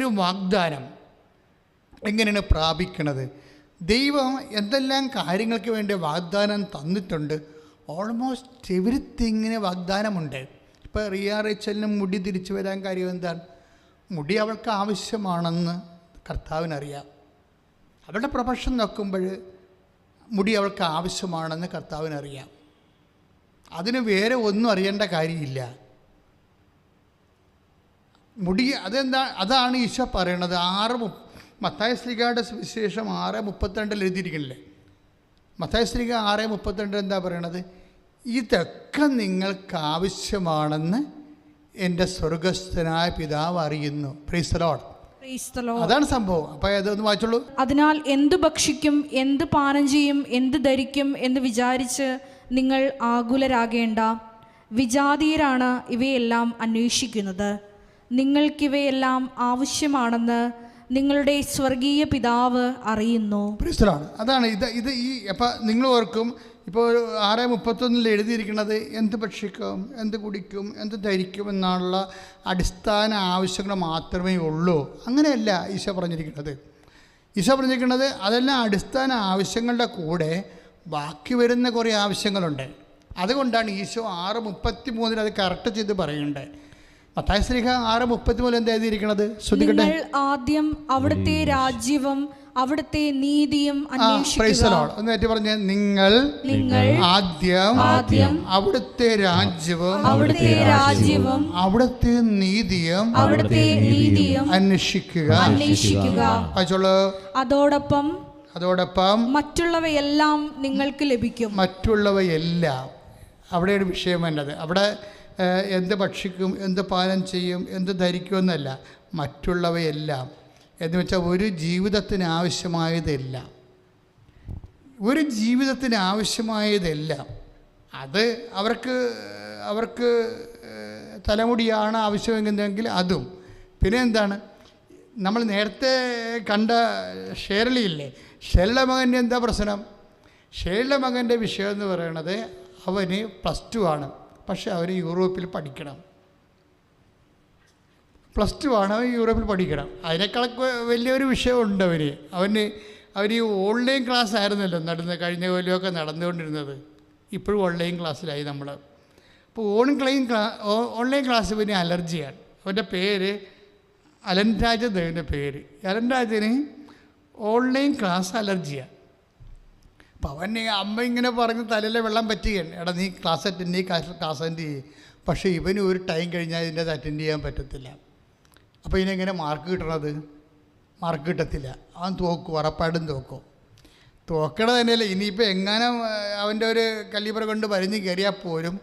ഒരു വാഗ്ദാനം എങ്ങനെയാണ് പ്രാപിക്കണത്? ദൈവം എന്തെല്ലാം കാര്യങ്ങൾക്ക് വേണ്ടി വാഗ്ദാനം തന്നിട്ടുണ്ട്. ഓൾമോസ്റ്റ് എവരിത്തിങ്ങിന് വാഗ്ദാനമുണ്ട്. ഇപ്പോൾ റിയ റേച്ചലിന് മുടി തിരിച്ചു വരാൻ കാര്യം എന്താണ്? മുടി അവൾക്ക് ആവശ്യമാണെന്ന് കർത്താവിനറിയാം. അവളുടെ പ്രൊഫഷൻ നോക്കുമ്പോൾ മുടി അവൾക്ക് ആവശ്യമാണെന്ന് കർത്താവിനറിയാം. അതിന് വേറെ ഒന്നും അറിയേണ്ട കാര്യമില്ല. മുടി അതാണ് ഈശോ പറയണത്. മത്തായി ശ്ലീഹയുടെ സുവിശേഷം 6:32 എഴുതിയിരിക്കണില്ലേ? മത്തായി ശ്ലീഹ 6:32 എന്താ പറയണത്? ഇതൊക്കെ നിങ്ങൾക്ക് ആവശ്യമാണെന്ന് എൻ്റെ സ്വർഗസ്ഥനായ പിതാവ് അറിയുന്നു. Praise the Lord. അതാണ് സംഭവം. അപ്പോൾ അതൊന്ന് വായിച്ചോളൂ. അതിനാൽ എന്തു ഭക്ഷിക്കും, എന്ത് പാനം ചെയ്യും, എന്ത് ധരിക്കും എന്ന് വിചാരിച്ച് നിങ്ങൾ ആകുലരാകേണ്ട. വിജാതീയരാണ് ഇവയെല്ലാം അന്വേഷിക്കുന്നത്. നിങ്ങൾക്കിവയെല്ലാം ആവശ്യമാണെന്ന് നിങ്ങളുടെ സ്വർഗീയ പിതാവ് അറിയുന്നു. അതാണ് ഇത് അപ്പം നിങ്ങൾ ഓർക്കും, ഇപ്പോൾ 6:31 എഴുതിയിരിക്കുന്നത് എന്ത് ഭക്ഷിക്കും, എന്ത് കുടിക്കും, എന്ത് ധരിക്കും എന്നുള്ള അടിസ്ഥാന ആവശ്യങ്ങൾ മാത്രമേ ഉള്ളൂ. അങ്ങനെയല്ല ഈശോ പറഞ്ഞിരിക്കുന്നത്. ഈശോ പറഞ്ഞിരിക്കുന്നത് അതെല്ലാം അടിസ്ഥാന ആവശ്യങ്ങളുടെ കൂടെ ബാക്കി വരുന്ന കുറേ ആവശ്യങ്ങളുണ്ട്. അതുകൊണ്ടാണ് ഈശോ 6:33 അത് കറക്റ്റ് ചെയ്ത് പറയുന്നുണ്ട്. മത്തായി ശ്ലീഹ 6:33 എന്താ എഴുതിയിരിക്കുന്നത്? നിങ്ങൾ ആദ്യം അവിടുത്തെ രാജ്യവും അവിടുത്തെ നീതിയും അന്വേഷിക്കുക. നിങ്ങൾ ആദ്യം അവിടുത്തെ രാജ്യവും അവിടുത്തെ നീതിയും അന്വേഷിക്കുക. അതോടൊപ്പം മറ്റുള്ളവയെല്ലാം നിങ്ങൾക്ക് ലഭിക്കും. മറ്റുള്ളവയെല്ലാം അവിടെയാണ് വിഷയം വേണ്ടത്. അവിടെ എന്ത് ഭക്ഷിക്കും, എന്ത് പാനം ചെയ്യും, എന്ത് ധരിക്കുമെന്നല്ല, മറ്റുള്ളവയെല്ലാം എന്ന് വെച്ചാൽ ഒരു ജീവിതത്തിന് ആവശ്യമായതെല്ലാം. ഒരു ജീവിതത്തിന് ആവശ്യമായതെല്ലാം അത് അവർക്ക് തലമുടിയാണ് ആവശ്യമെങ്കിൽ അതും. പിന്നെ എന്താണ്, നമ്മൾ നേരത്തെ കണ്ട ഷേർലിയില്ലേ, ഷേർലിയുടെ മകൻ്റെ എന്താ പ്രശ്നം? ഷേർലിയുടെ മകൻ്റെ വിഷയം എന്ന് പറയുന്നത് അവന് +2 ആണ്. പക്ഷെ അവന് യൂറോപ്പിൽ പഠിക്കണം. +2 ആണ്, അവൻ യൂറോപ്പിൽ പഠിക്കണം. അതിനേക്കാളൊക്കെ വലിയൊരു വിഷയമുണ്ട് അവന് ഈ ഓൺലൈൻ ക്ലാസ് ആയിരുന്നല്ലോ കഴിഞ്ഞ കൊല്ലമൊക്കെ നടന്നുകൊണ്ടിരുന്നത്. ഇപ്പോഴും ഓൺലൈൻ ക്ലാസ്സിലായി നമ്മൾ. അപ്പോൾ ഓൺലൈൻ ക്ലാസ് പിന്നെ അലർജിയാണ്. അവൻ്റെ പേര് അലൻരാജ് ദേവൻ്റെ പേര്. അലൻരാജിന് ഓൺലൈൻ ക്ലാസ് അലർജിയാണ്. അപ്പോൾ അവൻ്റെ അമ്മ ഇങ്ങനെ പറഞ്ഞ് തലയിലെ വെള്ളം പറ്റുകയാണ്, എടാ നീ ക്ലാസ് അറ്റൻഡ് ചെയ്യും. പക്ഷേ ഇവന് ഒരു ടൈം കഴിഞ്ഞാൽ ഇതിൻ്റെ അത് അറ്റൻഡ് ചെയ്യാൻ പറ്റത്തില്ല. അപ്പോൾ ഇതിനെങ്ങനെ മാർക്ക് കിട്ടണത്? മാർക്ക് കിട്ടത്തില്ല. അവൻ തോക്കും, ഉറപ്പായിട്ടും തോക്കണത് തന്നെയല്ല. ഇനിയിപ്പോൾ എങ്ങനെ അവൻ്റെ ഒരു കലിബർ കൊണ്ട് വലിഞ്ഞ് കയറിയാൽ പോലും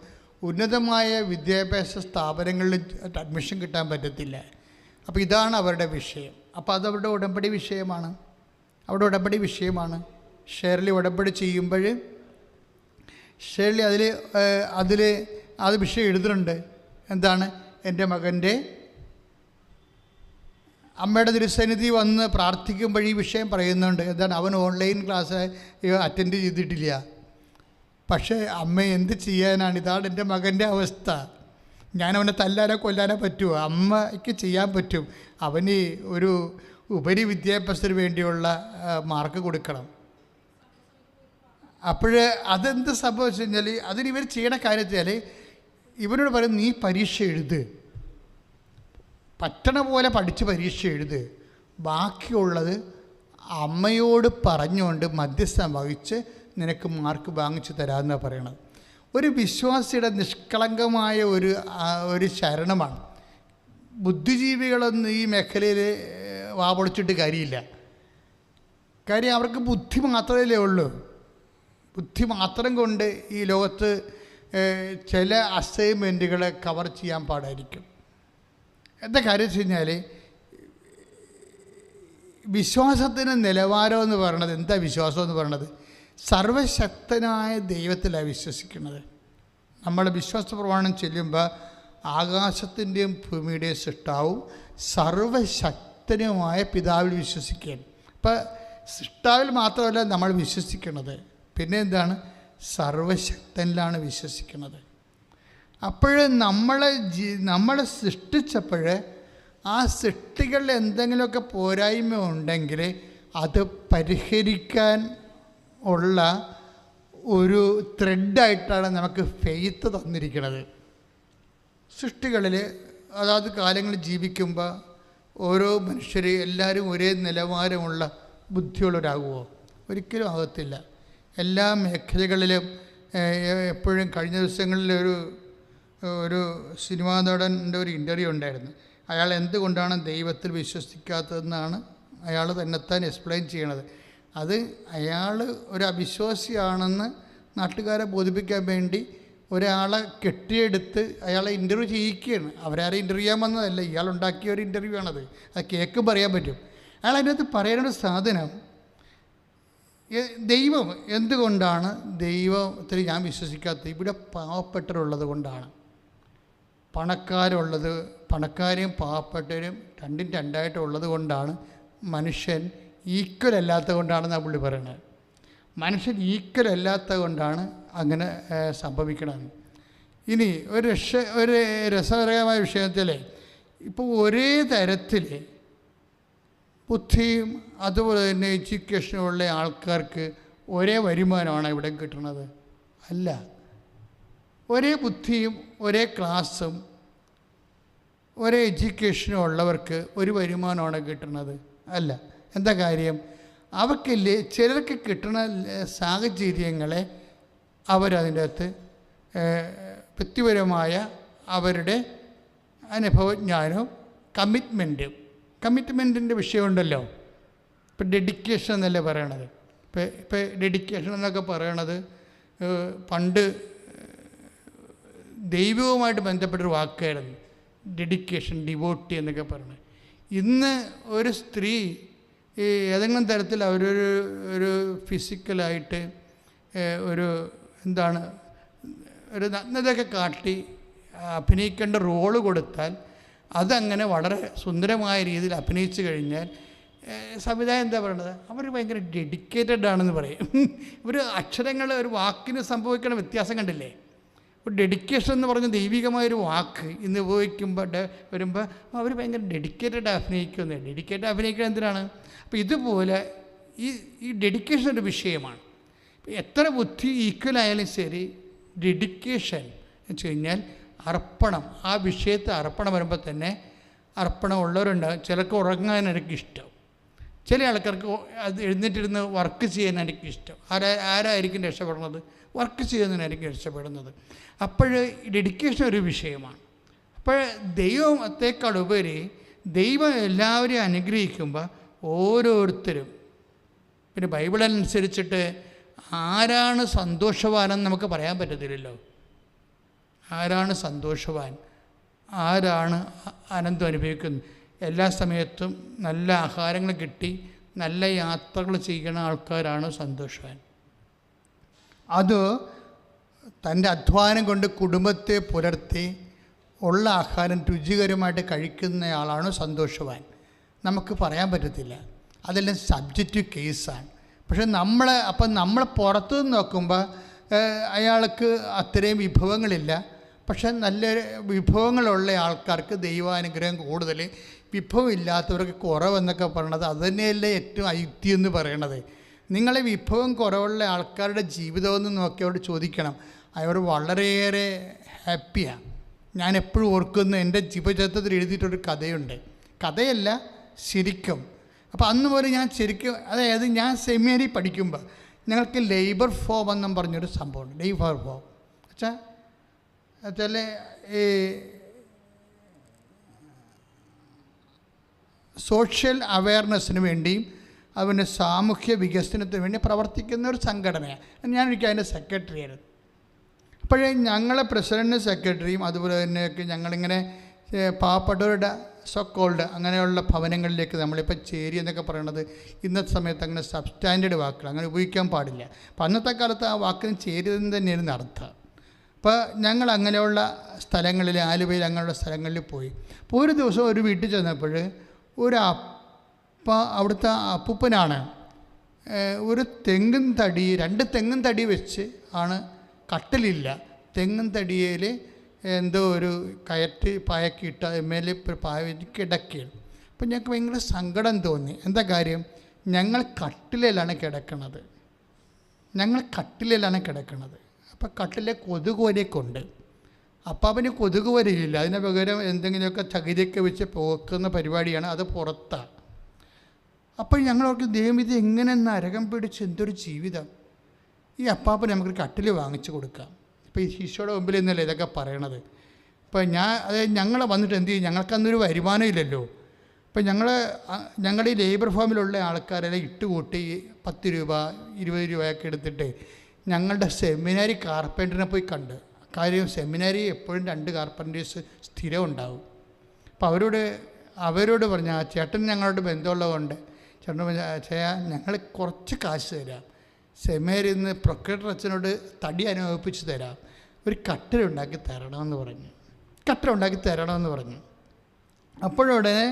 ഉന്നതമായ വിദ്യാഭ്യാസ സ്ഥാപനങ്ങളിൽ അഡ്മിഷൻ കിട്ടാൻ പറ്റത്തില്ല. അപ്പോൾ ഇതാണ് അവരുടെ വിഷയം. അപ്പോൾ അത് അവരുടെ ഉടമ്പടി വിഷയമാണ്. ഷേർലി ഉടമ്പടി ചെയ്യുമ്പോൾ ഷേർലി അത് വിഷയം എഴുതുന്നുണ്ട്. എന്താണ്? എൻ്റെ മകൻ്റെ അമ്മയുടെ തിരുസന്നിധി വന്ന് പ്രാർത്ഥിക്കുമ്പോൾ ഈ വിഷയം പറയുന്നുണ്ട്. എന്താണ്? അവൻ ഓൺലൈൻ ക്ലാസ് അറ്റൻഡ് ചെയ്തിട്ടില്ല. പക്ഷേ അമ്മ എന്ത് ചെയ്യാനാണ്? ഇതാണ് എൻ്റെ മകൻ്റെ അവസ്ഥ. ഞാൻ അവനെ തല്ലാനോ കൊല്ലാനോ പറ്റുമോ? അമ്മയ്ക്ക് ചെയ്യാൻ പറ്റും. അവന് ഒരു ഉപരി വിദ്യാഭ്യാസത്തിന് വേണ്ടിയുള്ള മാർക്ക് കൊടുക്കണം. അപ്പോൾ അതെന്ത് സംഭവിച്ചു കഴിഞ്ഞാൽ അതിനിവർ ചെയ്യണ കാര്യത്തിൽ ഇവനോട് പറയും, നീ പരീക്ഷ എഴുത്, പറ്റണ പോലെ പഠിച്ച് പരീക്ഷ എഴുത്, ബാക്കിയുള്ളത് അമ്മയോട് പറഞ്ഞുകൊണ്ട് മധ്യസ്ഥം വഹിച്ച് നിനക്ക് മാർക്ക് വാങ്ങിച്ചു തരാമെന്നാണ് പറയണത്. ഒരു വിശ്വാസിയുടെ നിഷ്കളങ്കമായ ഒരു ശരണമാണ്. ബുദ്ധിജീവികളൊന്നും ഈ മേഖലയിൽ വാപൊളിച്ചിട്ട് കാര്യമില്ല. കാര്യം അവർക്ക് ബുദ്ധി മാത്രമല്ലേ ഉള്ളൂ. ബുദ്ധി മാത്രം കൊണ്ട് ഈ ലോകത്ത് ചില അസൈൻമെൻറ്റുകളെ കവർ ചെയ്യാൻ പാടായിരിക്കും. എന്താ കാര്യം വെച്ച് കഴിഞ്ഞാൽ വിശ്വാസത്തിന് നിലവാരം എന്ന് പറയണത് എന്താ? വിശ്വാസം എന്ന് പറയണത് സർവശക്തനായ ദൈവത്തിലാണ് വിശ്വസിക്കുന്നത്. നമ്മൾ വിശ്വാസ പ്രമാണം ചെല്ലുമ്പോൾ ആകാശത്തിൻ്റെയും ഭൂമിയുടെയും സൃഷ്ടാവും സർവശക്തനുമായ പിതാവിൽ വിശ്വസിക്കുകയാണ്. ഇപ്പം സൃഷ്ടാവിൽ മാത്രമല്ല നമ്മൾ വിശ്വസിക്കുന്നത്, പിന്നെ എന്താണ്? സർവശക്തനിലാണ് വിശ്വസിക്കുന്നത്. അപ്പോൾ നമ്മളെ സൃഷ്ടിച്ചപ്പോൾ ആ സൃഷ്ടികളിൽ എന്തെങ്കിലുമൊക്കെ പോരായ്മ ഉണ്ടെങ്കിൽ അത് പരിഹരിക്കാൻ ഉള്ള ഒരു ത്രെഡായിട്ടാണ് നമുക്ക് ഫെയ്ത്ത് തന്നിരിക്കുന്നത്. സൃഷ്ടികളിൽ അതാത് കാലങ്ങളിൽ ജീവിക്കുമ്പോൾ ഓരോ മനുഷ്യർ എല്ലാവരും ഒരേ നിലവാരമുള്ള ബുദ്ധിയുള്ളവരാകുമോ? ഒരിക്കലും ആകത്തില്ല. എല്ലാ മേഖലകളിലും എപ്പോഴും കഴിഞ്ഞ ദിവസങ്ങളിൽ ഒരു സിനിമാ നടൻ്റെ ഒരു ഇൻ്റർവ്യൂ ഉണ്ടായിരുന്നു. അയാൾ എന്തുകൊണ്ടാണ് ദൈവത്തിൽ വിശ്വസിക്കാത്തതെന്നാണ് അയാൾ തന്നെത്താൻ എക്സ്പ്ലെയിൻ ചെയ്യണത്. അത് അയാൾ ഒരു അവിശ്വാസിയാണെന്ന് നാട്ടുകാരെ ബോധിപ്പിക്കാൻ വേണ്ടി ഒരാളെ കെട്ടിയെടുത്ത് അയാളെ ഇൻ്റർവ്യൂ ചെയ്യിക്കുകയാണ്. അവരാരെ ഇൻ്റർവ്യൂ ചെയ്യാൻ വന്നതല്ല, ഇയാളുണ്ടാക്കിയ ഒരു ഇൻ്റർവ്യൂ ആണത്. അത് കേൾക്കുമ്പോൾ അറിയാൻ പറ്റും. അയാൾ അതിനകത്ത് പറയുന്ന സാധനം, ദൈവം എന്തുകൊണ്ടാണ് ദൈവത്തിൽ ഞാൻ വിശ്വസിക്കാത്തത്? ഇവിടെ പാവപ്പെട്ടവരുള്ളത് കൊണ്ടാണ്. പണക്കാരെയും പാവപ്പെട്ടവരും രണ്ടും രണ്ടായിട്ടുള്ളത് കൊണ്ടാണ്. മനുഷ്യൻ ഈക്വൽ അല്ലാത്തത് കൊണ്ടാണെന്നാണ് പുള്ളി പറയുന്നത്. മനുഷ്യൻ ഈക്വൽ അല്ലാത്തത് കൊണ്ടാണ് അങ്ങനെ സംഭവിക്കണത്. ഇനി ഒരു രസകരമായ വിഷയത്തിൽ ഇപ്പോൾ ഒരേ തരത്തിൽ ബുദ്ധിയും അതുപോലെ തന്നെ എഡ്യൂക്കേഷനുള്ള ആൾക്കാർക്ക് ഒരേ വരുമാനമാണ് ഇവിടെ കിട്ടുന്നത്? അല്ല. ഒരേ ബുദ്ധിയും ഒരേ ക്ലാസ്സും ഒരേ എഡ്യൂക്കേഷനും ഉള്ളവർക്ക് ഒരു വരുമാനമാണ് കിട്ടുന്നത്? അല്ല. എന്താ കാര്യം? അവർക്കില്ലേ ചിലർക്ക് കിട്ടുന്ന സാഹചര്യങ്ങളെ അവരതിൻ്റെ അകത്ത് വ്യക്തിപരമായ അവരുടെ അനുഭവജ്ഞാനവും കമ്മിറ്റ്മെൻറ്റിൻ്റെ വിഷയമുണ്ടല്ലോ. ഇപ്പം ഡെഡിക്കേഷൻ എന്നല്ലേ പറയണത്. ഇപ്പം ഡെഡിക്കേഷൻ എന്നൊക്കെ പറയണത് പണ്ട് ദൈവവുമായിട്ട് ബന്ധപ്പെട്ടൊരു വാക്കായിരുന്നു ഡെഡിക്കേഷൻ, ഡിവോട്ടി എന്നൊക്കെ പറയുന്നത്. ഇന്ന് ഒരു സ്ത്രീ ഏതെങ്കിലും തരത്തിൽ ഒരു ഫിസിക്കലായിട്ട് ഒരു നഗ്നതയൊക്കെ കാട്ടി അഭിനയിക്കേണ്ട റോള് കൊടുത്താൽ അതങ്ങനെ വളരെ സുന്ദരമായ രീതിയിൽ അഭിനയിച്ചു കഴിഞ്ഞാൽ സംവിധാനം എന്താ പറയണത്? അവർ ഭയങ്കര ഡെഡിക്കേറ്റഡ് ആണെന്ന് പറയും. ഒരു അക്ഷരങ്ങൾ ഒരു വാക്കിന് സംഭവിക്കുന്ന വ്യത്യാസം കണ്ടില്ലേ? ഒരു ഡെഡിക്കേഷൻ എന്ന് പറഞ്ഞ ദൈവികമായൊരു വാക്ക് ഇന്ന് ഉപയോഗിക്കുമ്പോൾ വരുമ്പോൾ അവർ ഭയങ്കര ഡെഡിക്കേറ്റഡ് അഭിനയിക്കുന്നത്. ഡെഡിക്കേറ്റഡ് അഭിനയിക്കുന്നത് എന്തിനാണ്? അപ്പോൾ ഇതുപോലെ ഈ ഡെഡിക്കേഷൻ ഒരു വിഷയമാണ്. എത്ര ബുദ്ധി ഈക്വലായാലും ശരി, ഡെഡിക്കേഷൻ എന്ന് വെച്ച് കഴിഞ്ഞാൽ അർപ്പണം, ആ വിഷയത്തെ അർപ്പണം വരുമ്പോൾ തന്നെ അർപ്പണം ഉള്ളവരുണ്ടാകും. ചിലർക്ക് ഉറങ്ങാൻ എനിക്കിഷ്ടം, ചില ആൾക്കാർക്ക് അത് എഴുന്നേറ്റിരുന്ന് വർക്ക് ചെയ്യാൻ എനിക്കിഷ്ടം. ആരായിരിക്കും രക്ഷപ്പെടുന്നത്? വർക്ക് ചെയ്യുന്നതിനായിരിക്കും രക്ഷപ്പെടുന്നത്. അപ്പോൾ ഡെഡിക്കേഷൻ ഒരു വിഷയമാണ്. അപ്പോൾ ദൈവത്തെക്കാളുപരി ദൈവം എല്ലാവരെയും അനുഗ്രഹിക്കുമ്പോൾ ഓരോരുത്തരും, പിന്നെ ബൈബിൾ അനുസരിച്ചിട്ട് ആരാണ് സന്തോഷവാനെന്ന് നമുക്ക് പറയാൻ പറ്റത്തില്ലല്ലോ. ആരാണ് സന്തോഷവാൻ, ആരാണ് ആനന്ദം അനുഭവിക്കുന്നത്? എല്ലാ സമയത്തും നല്ല ആഹാരങ്ങൾ കിട്ടി നല്ല യാത്രകൾ ചെയ്യുന്ന ആൾക്കാരാണ് സന്തോഷവാൻ. അത് തൻ്റെ അധ്വാനം കൊണ്ട് കുടുംബത്തെ പുലർത്തി ഉള്ള ആഹാരം രുചികരമായിട്ട് കഴിക്കുന്നയാളാണ് സന്തോഷവാൻ. നമുക്ക് പറയാൻ പറ്റത്തില്ല, അതെല്ലാം സബ്ജക്റ്റീവ് കേസാണ്. പക്ഷെ നമ്മൾ പുറത്തു നിന്ന് നോക്കുമ്പോൾ അയാൾക്ക് അത്രയും വിഭവങ്ങളില്ല. പക്ഷെ നല്ല വിഭവങ്ങളുള്ള ആൾക്കാർക്ക് ദൈവാനുഗ്രഹം കൂടുതൽ, വിഭവം ഇല്ലാത്തവർക്ക് കുറവെന്നൊക്കെ പറയണത് അത് തന്നെയല്ലേ ഏറ്റവും ഐക്യം എന്ന് പറയണത്. നിങ്ങളെ വിഭവം കുറവുള്ള ആൾക്കാരുടെ ജീവിതമെന്ന് നോക്കിയവരോട് ചോദിക്കണം, അവർ വളരെയേറെ ഹാപ്പിയാണ്. ഞാൻ എപ്പോഴും ഓർക്കുന്ന എൻ്റെ ജീവചരിത്രത്തിൽ എഴുതിയിട്ടൊരു കഥയുണ്ട്. കഥയല്ല, ശരിക്കും. അപ്പോൾ അന്ന് പോലെ ഞാൻ ശരിക്കും, അതായത് ഞാൻ സെമിനാരി പഠിക്കുമ്പോൾ ഞങ്ങൾക്ക് ലേബർ ഫോം എന്നും പറഞ്ഞൊരു സംഭവമുണ്ട്. ലേബർ ഫോം വെച്ചാൽ ഈ സോഷ്യൽ അവയർനെസ്സിന് വേണ്ടിയും അവന് സാമൂഹ്യ വികസനത്തിന് വേണ്ടി പ്രവർത്തിക്കുന്ന ഒരു സംഘടനയാണ്. ഞാനൊരിക്കൽ അതിൻ്റെ സെക്രട്ടറി ആയിരുന്നു. അപ്പോഴേ ഞങ്ങളെ പ്രസിഡൻറ്റും സെക്രട്ടറിയും അതുപോലെ തന്നെയൊക്കെ ഞങ്ങളിങ്ങനെ പാവപ്പെട്ടവരുടെ സോക്കോൾഡ് അങ്ങനെയുള്ള ഭവനങ്ങളിലേക്ക് നമ്മളിപ്പോൾ ചേരി എന്നൊക്കെ പറയണത് ഇന്നത്തെ സമയത്ത് അങ്ങനെ സബ്സ്റ്റാൻഡേർഡ് വാക്കുകൾ അങ്ങനെ ഉപയോഗിക്കാൻ പാടില്ല. അപ്പം അന്നത്തെ കാലത്ത് ആ വാക്കിന് ചേരുതെന്ന് തന്നെയായിരുന്നു അർത്ഥം. അപ്പോൾ ഞങ്ങൾ അങ്ങനെയുള്ള സ്ഥലങ്ങളിൽ, ആലുവയിൽ അങ്ങനെയുള്ള സ്ഥലങ്ങളിൽ പോയി. അപ്പോൾ ഒരു ദിവസം ഒരു വീട്ടിൽ ചെന്നപ്പോൾ അവിടുത്തെ അപ്പൂപ്പനാണ് ഒരു തെങ്ങും തടി, 2 തെങ്ങും തടി വെച്ച് ആണ്, കട്ടിലില്ല, തെങ്ങും തടിയിൽ എന്തോ ഒരു കയറ്റ് പായക്കിട്ട് അതിന്മേൽ പായ കിടക്കുകയാണ്. അപ്പം ഞങ്ങൾക്ക് ഭയങ്കര സങ്കടം തോന്നി. എന്താ കാര്യം? ഞങ്ങൾ കട്ടിലാണ് കിടക്കണത്. അപ്പം കട്ടിലെ കൊതുക് വരെയൊക്കെ അപ്പം അവന് കൊതുക് വരയില്ല. അതിന് പകരം എന്തെങ്കിലുമൊക്കെ ചകിരിയൊക്കെ വെച്ച് പോക്കുന്ന പരിപാടിയാണ്. അത് പുറത്താണ്. അപ്പോൾ ഞങ്ങളവർക്ക് ദൈവം ഇത് എങ്ങനെ നരകം പിടിച്ച് എന്തൊരു ജീവിതം. ഈ അപ്പാപ്പന് നമുക്ക് കട്ടിൽ വാങ്ങിച്ചു കൊടുക്കാം. ഇപ്പോൾ ഈ ശിശുവിടെ മുമ്പിൽ നിന്നല്ലേ ഇതൊക്കെ പറയണത്. ഇപ്പോൾ ഞങ്ങൾ വന്നിട്ട് എന്ത് ചെയ്യും? ഞങ്ങൾക്കന്നൊരു വരുമാനം ഇല്ലല്ലോ. ഇപ്പം ഞങ്ങൾ ഈ ലേബർ ഫാമിലുള്ള ആൾക്കാരെല്ലാം ഇട്ടുകൂട്ടി 10 രൂപ 20 രൂപയൊക്കെ എടുത്തിട്ട് ഞങ്ങളുടെ സെമിനാരി കാർപ്പൻറ്ററിനെ പോയി കണ്ട്. കാര്യം സെമിനാരി എപ്പോഴും 2 കാർപ്പൻറ്റേഴ്സ് സ്ഥിരം ഉണ്ടാവും. അപ്പം അവരോട് പറഞ്ഞ ചേട്ടൻ ഞങ്ങളോട് ബന്ധമുള്ളതുകൊണ്ട് ചേട്ടൻ ഞങ്ങൾ കുറച്ച് കാശ് തരാം, സെമിനാരിയിൽ നിന്ന് പ്രൊക്രേറ്റർ അച്ഛനോട് തടി അനുഭവിപ്പിച്ച് തരാം, ഒരു കട്ടിലുണ്ടാക്കി തരണമെന്ന് പറഞ്ഞു. അപ്പോഴുടനെ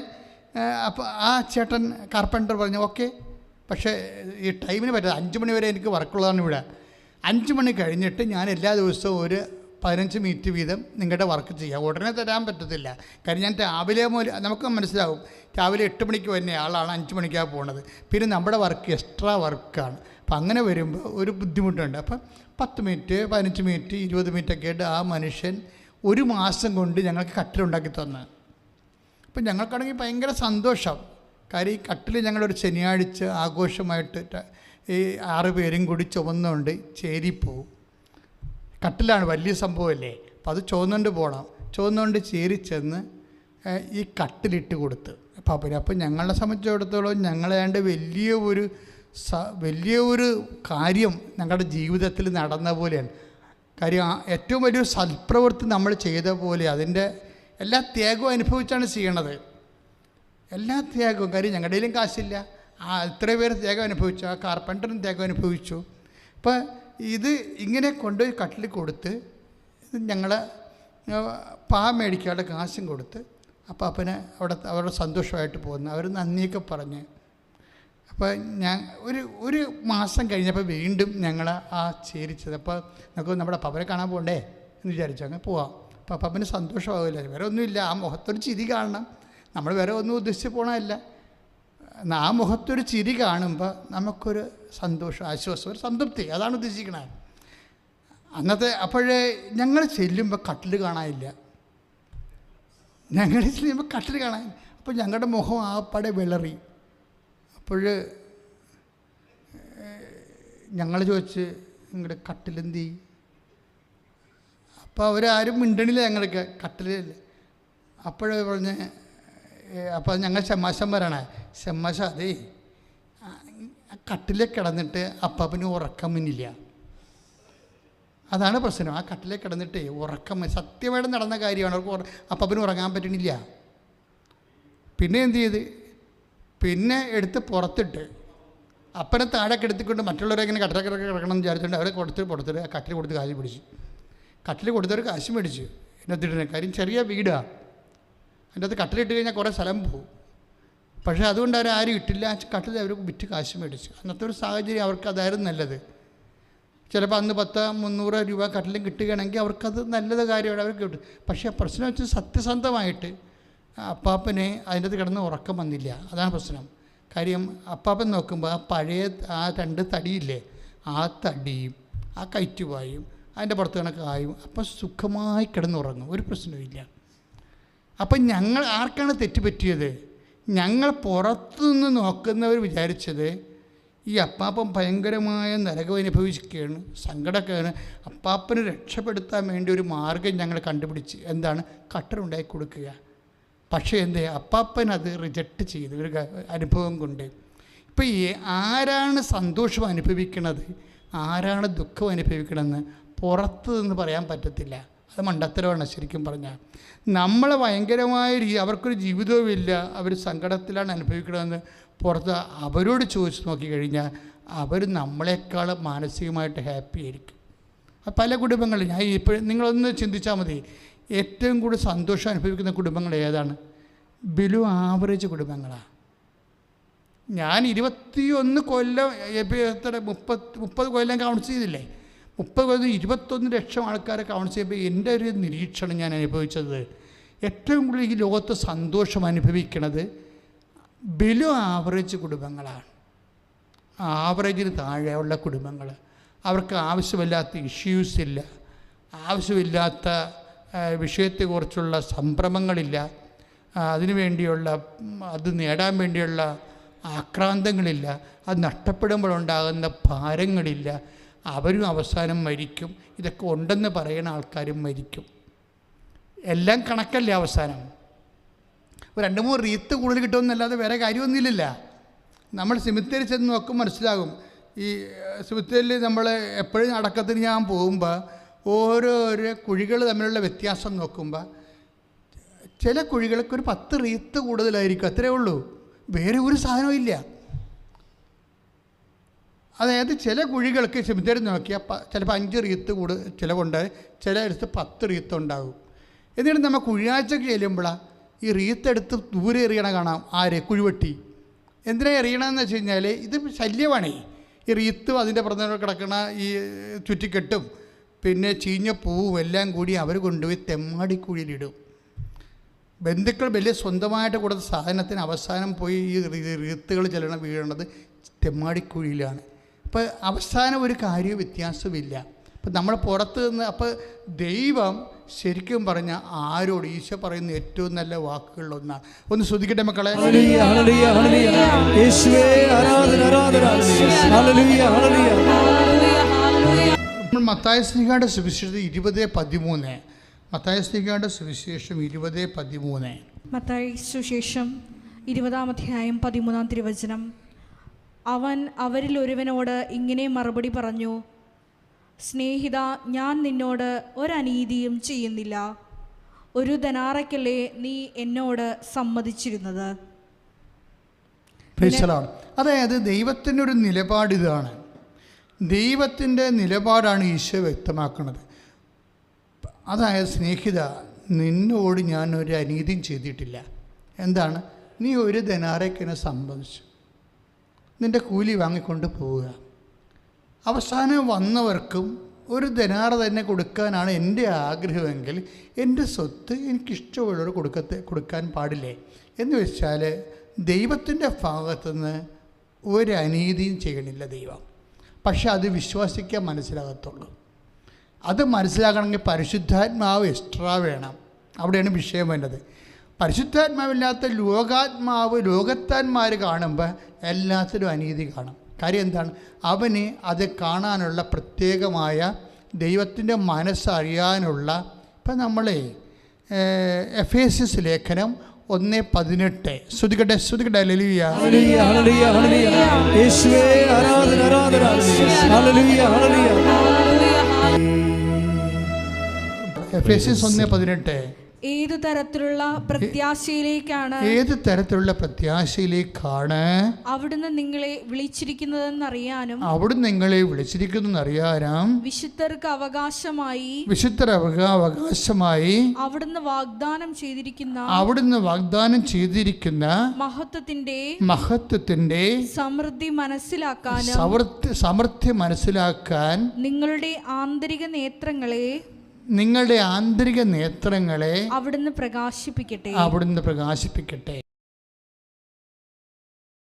അപ്പോൾ ആ ചേട്ടൻ കാർപ്പൻറ്റർ പറഞ്ഞു ഓക്കെ, പക്ഷേ ഈ ടൈമിന് പറ്റില്ല, 5 മണി വരെ എനിക്ക് വർക്കുള്ളതാണ് ഇവിടെ. 5 മണി കഴിഞ്ഞിട്ട് ഞാൻ എല്ലാ ദിവസവും ഒരു 15 മിനിറ്റ് വീതം നിങ്ങളുടെ വർക്ക് ചെയ്യാം. ഉടനെ തരാൻ പറ്റത്തില്ല. കാര്യം ഞാൻ രാവിലെ മുതൽ നമുക്ക് മനസ്സിലാവും, രാവിലെ 8 മണിക്ക് വരുന്ന ആളാണ് 5 മണിക്കാണ് പോകുന്നത്. പിന്നെ നമ്മുടെ വർക്ക് എക്സ്ട്രാ വർക്കാണ്. അപ്പം അങ്ങനെ വരുമ്പോൾ ഒരു ബുദ്ധിമുട്ടുണ്ട്. അപ്പം 10 മിനിറ്റ് 15 മിനിറ്റ് 20 മിനിറ്റൊക്കെ ആയിട്ട് ആ മനുഷ്യൻ 1 മാസം കൊണ്ട് ഞങ്ങൾക്ക് കട്ടിലുണ്ടാക്കി തന്നു. അപ്പം ഞങ്ങൾക്കാണെങ്കിൽ ഭയങ്കര സന്തോഷം. കാര്യം ഈ കട്ടിൽ ഞങ്ങളൊരു ശനിയാഴ്ച ആഘോഷമായിട്ട് ഈ 6 പേരും കൂടി ചുമന്നുകൊണ്ട് ചേരിപ്പോവും. കട്ടിലാണ്, വലിയ സംഭവമല്ലേ. അപ്പോൾ അത് ചുവന്നുകൊണ്ട് ചേരി ചെന്ന് ഈ കട്ടിലിട്ട് കൊടുത്ത് അപ്പം ഞങ്ങളെ സംബന്ധിച്ചിടത്തോളം ഞങ്ങളേണ്ട വലിയ ഒരു കാര്യം ഞങ്ങളുടെ ജീവിതത്തിൽ നടന്ന പോലെയാണ്. കാര്യം ഏറ്റവും വലിയൊരു സൽപ്രവൃത്തി നമ്മൾ ചെയ്ത പോലെ അതിൻ്റെ എല്ലാ ത്യാഗവും അനുഭവിച്ചാണ് ചെയ്യണത്. എല്ലാ ത്യാഗവും. കാര്യം ഞങ്ങളുടെ കയ്യിലും കാശില്ല. ഇത്ര പേര് ത്യാഗം അനുഭവിച്ചു. ആ കാർപ്പൻറ്ററും ത്യാഗം അനുഭവിച്ചു. അപ്പോൾ ഇത് ഇങ്ങനെ കൊണ്ടുപോയി കട്ടിൽ കൊടുത്ത് ഞങ്ങൾ മേടിക്കാനുള്ള കാശും കൊടുത്ത് അപ്പാപ്പനെ അവരുടെ സന്തോഷമായിട്ട് പോകുന്നു. അവർ നന്ദിയൊക്കെ പറഞ്ഞ്. അപ്പോൾ ഒരു മാസം കഴിഞ്ഞപ്പോൾ വീണ്ടും ഞങ്ങൾ ആ ചേരിച്ചത്. അപ്പോൾ നമുക്ക് നമ്മുടെ അപ്പാപ്പനെ കാണാൻ പോകണ്ടേ എന്ന് വിചാരിച്ചു. അങ്ങനെ പോവാം. അപ്പോൾ അപ്പാപ്പന് സന്തോഷമാവില്ല. വേറെ ഒന്നുമില്ല, ആ മുഖത്തൊരു ചിരി കാണണം. നമ്മൾ വേറെ ഒന്നും ഉദ്ദേശിച്ച് പോകണമല്ല. ആ മുഖത്തൊരു ചിരി കാണുമ്പോൾ നമുക്കൊരു സന്തോഷം, ആശ്വാസം, ഒരു സംതൃപ്തി, അതാണ് ഉദ്ദേശിക്കണത്. അപ്പോഴേ ഞങ്ങൾ ചെല്ലുമ്പോൾ കട്ടിൽ കാണാനില്ല. അപ്പോൾ ഞങ്ങളുടെ മുഖം ആപ്പാടെ വിളറി. അപ്പോൾ ഞങ്ങൾ ചോദിച്ച് നിങ്ങളുടെ കട്ടിലെന്തി? അപ്പോൾ അവരാരും മിണ്ടണില്ല. ഞങ്ങൾക്ക് കട്ടിലല്ലേ. അപ്പോഴേ പറഞ്ഞ് അപ്പോൾ ഞങ്ങൾ ഷമ്മാശം പറയണേ, ഷമ്മാശ അതേ കട്ടിലേക്ക് കിടന്നിട്ട് അപ്പാപ്പന് ഉറക്കം മുന്നില്ല. അതാണ് പ്രശ്നം. ആ കട്ടിലേക്ക് കിടന്നിട്ട് ഉറക്കം സത്യമായിട്ട് നടന്ന കാര്യമാണ്. അവർക്ക് അപ്പാപ്പന് ഉറങ്ങാൻ പറ്റണില്ല. പിന്നെ എന്ത് ചെയ്ത്? പിന്നെ എടുത്ത് പുറത്തിട്ട് അപ്പനെ താഴെ കിടത്തിക്കൊണ്ട് മറ്റുള്ളവരെ ഇങ്ങനെ കട്ടിലൊക്കെ കിടക്കണം എന്ന് വിചാരിച്ചുകൊണ്ട് അവരെ പുറത്തിട്ട് കട്ടിൽ കൊടുത്ത് കാശ് പിടിച്ചു. കട്ടിൽ കൊടുത്തവർ കാശ് മേടിച്ചു. എന്നത്തിടുന്ന കാര്യം ചെറിയ വീടാണ്. അതിൻ്റെ അകത്ത് കട്ടിലിട്ട് കഴിഞ്ഞാൽ കുറേ സ്ഥലം പോകും. പക്ഷേ അതുകൊണ്ട് ആരും ഇട്ടില്ല. ആ കട്ടിൽ അവർ വിറ്റ് കാശ് മേടിച്ചു. അന്നത്തെ ഒരു സാഹചര്യം അവർക്ക് അതായിരുന്നു നല്ലത്. ചിലപ്പോൾ അന്ന് 300 രൂപ കട്ടിലും കിട്ടുകയാണെങ്കിൽ അവർക്കത് നല്ലത് കാര്യമാണ്, അവർക്ക് കിട്ടും. പക്ഷേ പ്രശ്നം വെച്ചാൽ സത്യസന്ധമായിട്ട് അപ്പാപ്പനെ അതിൻ്റെ അകത്ത് കിടന്ന് ഉറക്കം വന്നില്ല. അതാണ് പ്രശ്നം. കാര്യം അപ്പാപ്പൻ നോക്കുമ്പോൾ ആ പഴയ 2 തടിയില്ലേ, ആ തടിയും ആ കയറ്റുവായും അതിൻ്റെ പുറത്ത് കണക്കായും അപ്പം സുഖമായി കിടന്നുറങ്ങും, ഒരു പ്രശ്നവുമില്ല. അപ്പം ഞങ്ങൾ ആർക്കാണ് തെറ്റുപറ്റിയത്? ഞങ്ങൾ പുറത്തുനിന്ന് നോക്കുന്നവർ വിചാരിച്ചത് ഈ അപ്പാപ്പൻ ഭയങ്കരമായ നരകം അനുഭവിക്കുകയാണ്, സങ്കടമൊക്കെയാണ്. അപ്പാപ്പനെ രക്ഷപ്പെടുത്താൻ വേണ്ടി ഒരു മാർഗം ഞങ്ങൾ കണ്ടുപിടിച്ച്. എന്താണ്? കട്ടറുണ്ടാക്കി കൊടുക്കുക. പക്ഷേ എന്തേ, അപ്പാപ്പൻ അത് റിജക്റ്റ് ചെയ്തു ഒരു അനുഭവം കൊണ്ട്. ഇപ്പം ആരാണ് സന്തോഷം അനുഭവിക്കണത്, ആരാണ് ദുഃഖം അനുഭവിക്കണമെന്ന് പുറത്ത് നിന്ന് പറയാൻ പറ്റത്തില്ല. അത് മണ്ടത്തരമാണ് ശരിക്കും പറഞ്ഞാൽ. നമ്മളെ ഭയങ്കരമായ അവർക്കൊരു ജീവിതവുമില്ല, അവർ സങ്കടത്തിലാണ് അനുഭവിക്കണമെന്ന് പുറത്ത് അവരോട് ചോദിച്ച് നോക്കിക്കഴിഞ്ഞാൽ അവർ നമ്മളെക്കാൾ മാനസികമായിട്ട് ഹാപ്പി ആയിരിക്കും. പല കുടുംബങ്ങളിൽ ഞാൻ ഇപ്പോഴും നിങ്ങളൊന്ന് ചിന്തിച്ചാൽ മതി, ഏറ്റവും കൂടുതൽ സന്തോഷം അനുഭവിക്കുന്ന കുടുംബങ്ങൾ ഏതാണ്? ബിലോ ആവറേജ് കുടുംബങ്ങളാണ്. ഞാൻ 21 കൊല്ലം 30 കൊല്ലം കൗൺസ് ചെയ്തില്ലേ, 21 ലക്ഷം ആൾക്കാരെ കൗൺസിൽ ചെയ്യുമ്പോൾ എൻ്റെ ഒരു നിരീക്ഷണം ഞാൻ അനുഭവിച്ചത്, ഏറ്റവും കൂടുതൽ ഈ ലോകത്ത് സന്തോഷം അനുഭവിക്കുന്നത് ബിലോ ആവറേജ് കുടുംബങ്ങളാണ്. ആവറേജിന് താഴെയുള്ള കുടുംബങ്ങൾ, അവർക്ക് ആവശ്യമില്ലാത്ത ഇഷ്യൂസ് ഇല്ല, ആവശ്യമില്ലാത്ത വിഷയത്തെക്കുറിച്ചുള്ള സംഭ്രമങ്ങളില്ല, അതിനു വേണ്ടിയുള്ള അത് നേടാൻ വേണ്ടിയുള്ള ആക്രാന്തങ്ങളില്ല, അത് നഷ്ടപ്പെടുമ്പോഴുണ്ടാകുന്ന ഭാരങ്ങളില്ല. അവരും അവസാനം മരിക്കും. ഇതൊക്കെ ഉണ്ടെന്ന് പറയുന്ന ആൾക്കാരും മരിക്കും. എല്ലാം കണക്കല്ലേ അവസാനം. ഒരു 2-3 റീത്ത് കൂടുതൽ കിട്ടുമെന്നല്ലാതെ വേറെ കാര്യമൊന്നുമില്ല. നമ്മൾ സിമിത്തേരി ചെന്ന് നോക്കുമ്പോൾ മനസ്സിലാകും. ഈ സിമിത്തേരിൽ നമ്മൾ എപ്പോഴും അടക്കത്തിന് ഞാൻ പോകുമ്പോൾ ഓരോരോ കുഴികൾ തമ്മിലുള്ള വ്യത്യാസം നോക്കുമ്പോൾ ചില കുഴികൾക്ക് ഒരു 10 റീത്ത് കൂടുതലായിരിക്കും, അത്രയേ ഉള്ളൂ. വേറെ ഒരു സാധനവും ഇല്ല. അതായത് ചില കുഴികൾക്ക് സിമിത്തേരി നോക്കിയാൽ ചിലപ്പോൾ 5 റീത്ത് ചിലവുണ്ട്, ചിലയിടത്ത് 10 റീത്ത് ഉണ്ടാകും. എന്നിട്ട് നമ്മൾ കുഴിയാഴ്ചക്ക് ചെല്ലുമ്പോഴാണ് ഈ റീത്തെടുത്ത് ദൂരെ എറിയണ കാണാം. ആര്? കുഴിവെട്ടി. എന്തിനാ എറിയണമെന്ന് വെച്ച് കഴിഞ്ഞാൽ ഇത് ശല്യമാണേ. ഈ റീത്തും അതിൻ്റെ പുറത്ത് കിടക്കണ ഈ ചുറ്റിക്കെട്ടും പിന്നെ ചീഞ്ഞ പൂവും എല്ലാം കൂടി അവർ കൊണ്ടുപോയി തെമ്മാടിക്കുഴിയിലിടും. ബന്ധുക്കൾ വലിയ സ്വന്തമായിട്ട് കൊടുത്ത സാധനത്തിന് അവസാനം പോയി ഈ റീത്തുകൾ ചെല്ലണ വീഴണത് തെമ്മാടിക്കുഴിയിലാണ്. അപ്പോൾ അവസാനം ഒരു കാര്യവും വ്യത്യാസമില്ല. അപ്പം നമ്മൾ പുറത്ത് നിന്ന് അപ്പോൾ ദൈവം ശരിക്കും പറഞ്ഞാൽ ആരോട് ഈശോ പറയുന്ന ഏറ്റവും നല്ല വാക്കുകളിലൊന്നാണ്. ഒന്ന് ശ്രദ്ധിക്കട്ടെ മക്കളെ. മത്തായി ശ്ലീഹായുടെ സുവിശേഷം 20:13. മത്തായി ശ്ലീഹായുടെ സുവിശേഷം 20:13. മത്തായി സുവിശേഷം 20-ാം അധ്യായം 13-ാം തിരുവചനം. അവൻ അവരിൽ ഒരുവനോട് ഇങ്ങനെ മറുപടി പറഞ്ഞു, സ്നേഹിത, ഞാൻ നിന്നോട് ഒരനീതിയും ചെയ്യുന്നില്ല. ഒരു ധനാറയ്ക്കല്ലേ നീ എന്നോട് സമ്മതിച്ചിരുന്നത്. അതായത് ദൈവത്തിൻ്റെ ഒരു നിലപാടിതാണ്. ദൈവത്തിൻ്റെ നിലപാടാണ് ഈശോ വ്യക്തമാക്കുന്നത്. അതായത് സ്നേഹിത, നിന്നോട് ഞാൻ ഒരു അനീതിയും ചെയ്തിട്ടില്ല. എന്താണ്? നീ ഒരു ധനാറയ്ക്കിനെ സംബന്ധിച്ചു നിൻ്റെ കൂലി വാങ്ങിക്കൊണ്ട് പോവുക. അവസാനം വന്നവർക്കും ഒരു ധനാറ തന്നെ കൊടുക്കാനാണ് എൻ്റെ ആഗ്രഹമെങ്കിൽ എൻ്റെ സ്വത്ത് എനിക്കിഷ്ടമുള്ളവർ കൊടുക്കാൻ പാടില്ലേ എന്ന് വെച്ചാൽ ദൈവത്തിൻ്റെ ഭാഗത്തുനിന്ന് ഒരു അനീതിയും ചെയ്യണില്ല ദൈവം. പക്ഷെ അത് വിശ്വസിക്കാൻ മനസ്സിലാകത്തുള്ളൂ. അത് മനസ്സിലാക്കണമെങ്കിൽ പരിശുദ്ധാത്മാവ് എക്സ്ട്രാ വേണം. അവിടെയാണ് വിഷയം വേണ്ടത്. പരിശുദ്ധാത്മാവില്ലാത്ത ലോകത്താന്മാർ കാണുമ്പോൾ എല്ലാത്തിലും അനീതി കാണും. കാര്യം എന്താണ്? അവന് അത് കാണാനുള്ള പ്രത്യേകമായ ദൈവത്തിൻ്റെ മനസ്സറിയാനുള്ള. ഇപ്പം നമ്മളെ എഫേസ്യസ് ലേഖനം 1:18 ശ്രദ്ധിക്കട്ടെ. ഹല്ലേലൂയ ഹല്ലേലൂയ ഹല്ലേലൂയ യേശുവേ ആരാധന ആരാധന ഹല്ലേലൂയ ഹല്ലേലൂയ. എഫേസ്യസ് 1:18. ഏത് തരത്തിലുള്ള പ്രത്യാശയിലേക്കാണ് അവിടുന്ന് നിങ്ങളെ വിളിച്ചിരിക്കുന്നതെന്നറിയാനും വിശുദ്ധർക്ക് അവകാശമായി അവിടുന്ന് വാഗ്ദാനം ചെയ്തിരിക്കുന്ന മഹത്വത്തിന്റെ സമൃദ്ധി മനസ്സിലാക്കാൻ നിങ്ങളുടെ ആന്തരിക നേത്രങ്ങളെ അവിടുന്ന് പ്രകാശിപ്പിക്കട്ടെ.